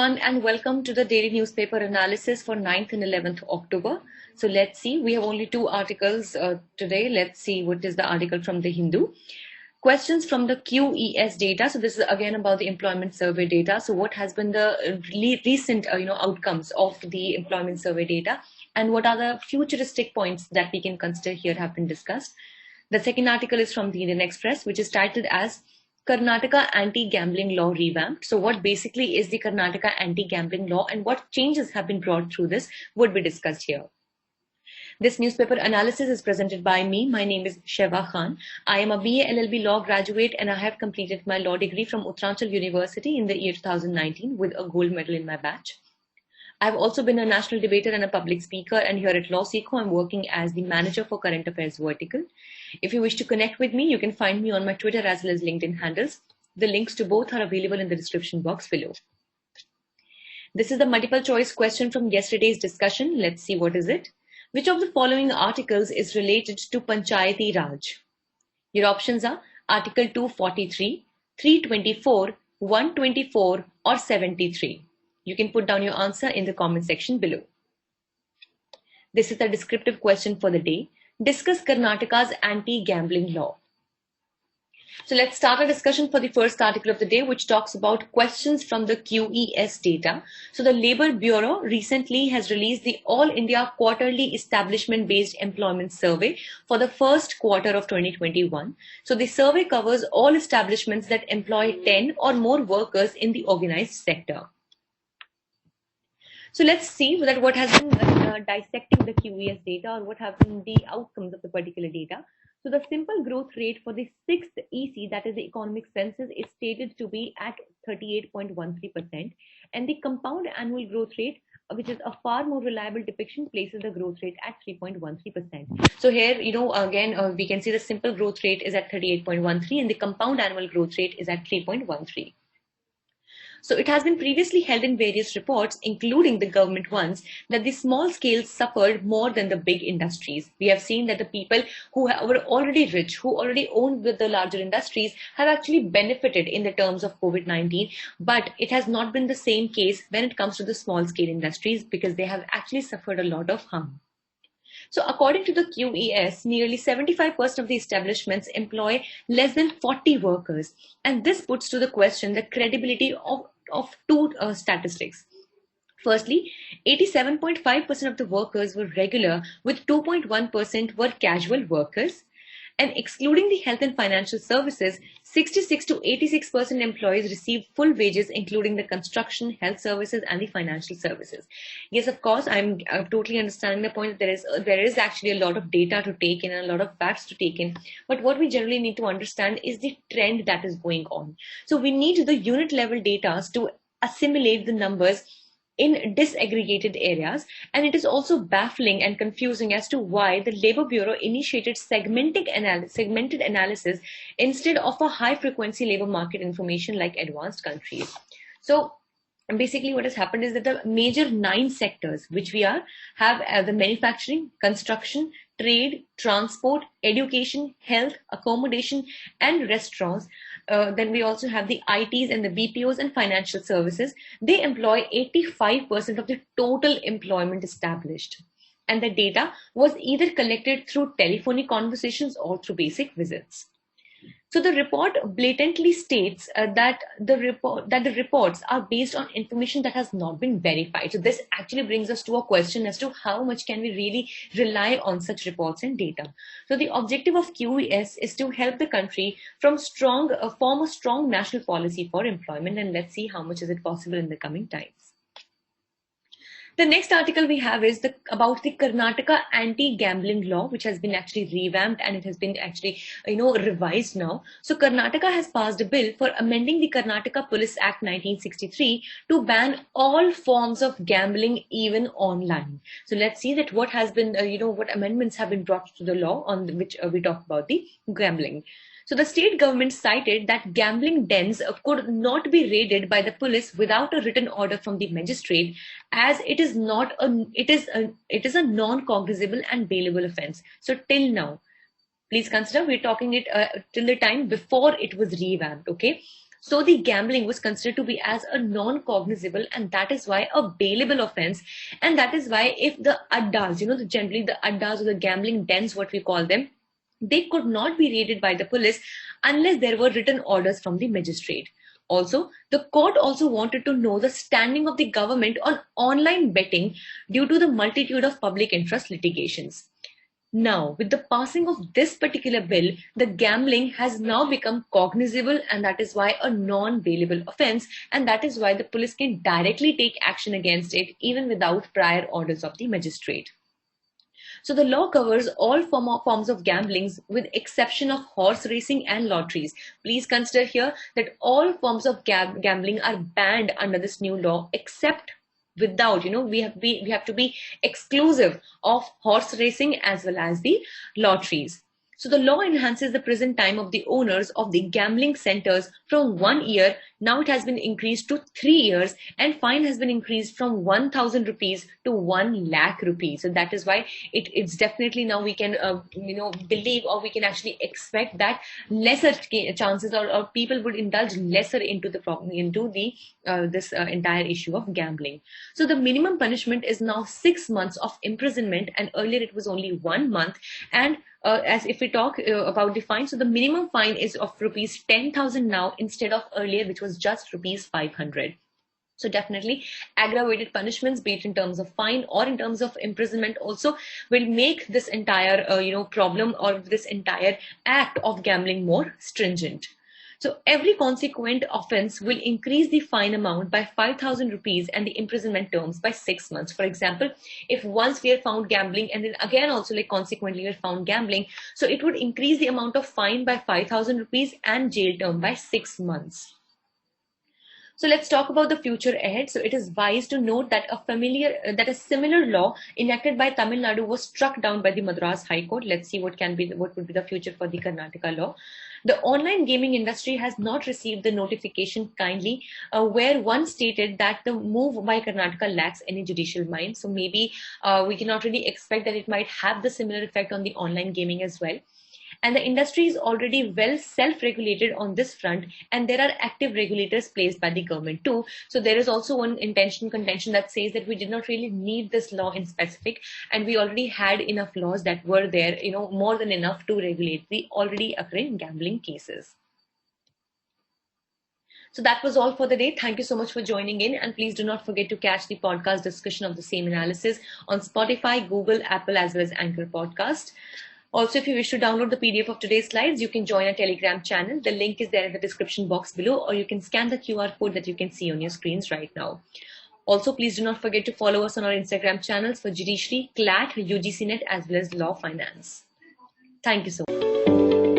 everyone, and welcome to the daily newspaper analysis for 9th and 11th October. So let's see, we have only two articles today. Let's see what is the article from the Hindu. Questions from the QES data. So this is again about the employment survey data. So what has been the recent outcomes of the employment survey data, and what are the futuristic points that we can consider here have been discussed. The second article is from the Indian Express, which is titled as Karnataka Anti-Gambling Law Revamped. So what basically is the Karnataka Anti-Gambling Law and what changes have been brought through this would be discussed here. This newspaper analysis is presented by me. My name is Sheva Khan. I am a BA LLB law graduate and I have completed my law degree from Uttaranchal University in the year 2019 with a gold medal in my batch. I've also been a national debater and a public speaker, and here at Law Seco, I'm working as the manager for current affairs vertical. If you wish to connect with me, you can find me on my Twitter as well as LinkedIn handles. The links to both are available in the description box below. This is the multiple choice question from yesterday's discussion. Let's see what is it. Which of the following articles is related to Panchayati Raj? Your options are Article 243, 324, 124 or 73. You can put down your answer in the comment section below. This is the descriptive question for the day. Discuss Karnataka's anti-gambling law. So let's start our discussion for the first article of the day, which talks about questions from the QES data. So the Labour Bureau recently has released the All India Quarterly Establishment-Based Employment Survey for the first quarter of 2021. So the survey covers all establishments that employ 10 or more workers in the organized sector. So let's see that what has been dissecting the QES data, or what have been the outcomes of the particular data. So the simple growth rate for the 6th EC, that is the economic census, is stated to be at 38.13%, and the compound annual growth rate, which is a far more reliable depiction, places the growth rate at 3.13%. So here, again, we can see the simple growth rate is at 38.13 and the compound annual growth rate is at 3.13. So it has been previously held in various reports, including the government ones, that the small scales suffered more than the big industries. We have seen that the people who were already rich, who already owned the larger industries, have actually benefited in the terms of COVID-19, but it has not been the same case when it comes to the small scale industries, because they have actually suffered a lot of harm. So according to the QES, nearly 75% of the establishments employ less than 40 workers. And this puts to the question the credibility of two statistics. Firstly, 87.5% of the workers were regular, with 2.1% were casual workers. And excluding the health and financial services, 66 to 86% employees receive full wages, including the construction, health services, and the financial services. Yes, of course, I'm totally understanding the point that there is actually a lot of data to take in and a lot of facts to take in. But what we generally need to understand is the trend that is going on. So we need the unit level data to assimilate the numbers in disaggregated areas, and it is also baffling and confusing as to why the Labour Bureau initiated segmented analysis instead of a high frequency labour market information like advanced countries. So basically what has happened is that the major 9 sectors which we have the manufacturing, construction, trade, transport, education, health, accommodation and restaurants. Then we also have the ITs and the BPOs and financial services. They employ 85% of the total employment established. And the data was either collected through telephonic conversations or through basic visits. So the report blatantly states that the reports are based on information that has not been verified. So this actually brings us to a question as to how much can we really rely on such reports and data. So the objective of QES is to help the country form a strong national policy for employment, and let's see how much is it possible in the coming times. The next article we have is about the Karnataka anti-gambling law, which has been actually revamped and it has been actually revised now. So Karnataka has passed a bill for amending the Karnataka Police Act 1963 to ban all forms of gambling, even online. So let's see that what has been what amendments have been brought to the law on which we talk about the gambling. So the state government cited that gambling dens could not be raided by the police without a written order from the magistrate, as it is a non-cognizable and bailable offence. So till now, please consider we're talking it till the time before it was revamped. Okay. So the gambling was considered to be as a non-cognizable, and that is why a bailable offense. And that is why if the addas, generally the addas or the gambling dens, what we call them, they could not be raided by the police unless there were written orders from the magistrate. Also, the court also wanted to know the standing of the government on online betting due to the multitude of public interest litigations. Now, with the passing of this particular bill, the gambling has now become cognizable, and that is why a non-bailable offense, and that is why the police can directly take action against it even without prior orders of the magistrate. So the law covers all forms of gamblings with exception of horse racing and lotteries. Please consider here that all forms of gambling are banned under this new law except without, we have to be exclusive of horse racing as well as the lotteries. So the law enhances the prison time of the owners of the gambling centers from 1 year. Now it has been increased to 3 years, and fine has been increased from 1,000 rupees to 1 lakh rupees. So that is why it's definitely now we can, believe, or we can actually expect that lesser chances or people would indulge lesser into the problem, into the this entire issue of gambling. So the minimum punishment is now 6 months of imprisonment, and earlier it was only 1 month. And as if we talk about the fine, so the minimum fine is of rupees 10,000 now instead of earlier, which was just rupees 500. So definitely aggravated punishments, be it in terms of fine or in terms of imprisonment, also will make this entire problem or this entire act of gambling more stringent. So every consequent offense will increase the fine amount by 5,000 rupees and the imprisonment terms by 6 months. For example, if once we are found gambling and then again also consequently we are found gambling, so it would increase the amount of fine by 5,000 rupees and jail term by 6 months. So let's talk about the future ahead. So it is wise to note that a similar law enacted by Tamil Nadu was struck down by the Madras High Court. Let's see what would be the future for the Karnataka law. The online gaming industry has not received the notification kindly, where one stated that the move by Karnataka lacks any judicial mind. So maybe we cannot really expect that it might have the similar effect on the online gaming as well. And the industry is already well self-regulated on this front, and there are active regulators placed by the government too. So there is also one contention that says that we did not really need this law in specific, and we already had enough laws that were there, more than enough to regulate the already occurring gambling cases. So that was all for the day. Thank you so much for joining in, and please do not forget to catch the podcast discussion of the same analysis on Spotify, Google, Apple, as well as Anchor Podcast. Also, if you wish to download the PDF of today's slides, you can join our Telegram channel. The link is there in the description box below, or you can scan the QR code that you can see on your screens right now. Also, please do not forget to follow us on our Instagram channels for Judiciary, CLAT, UGC Net, as well as Law Finance. Thank you so much.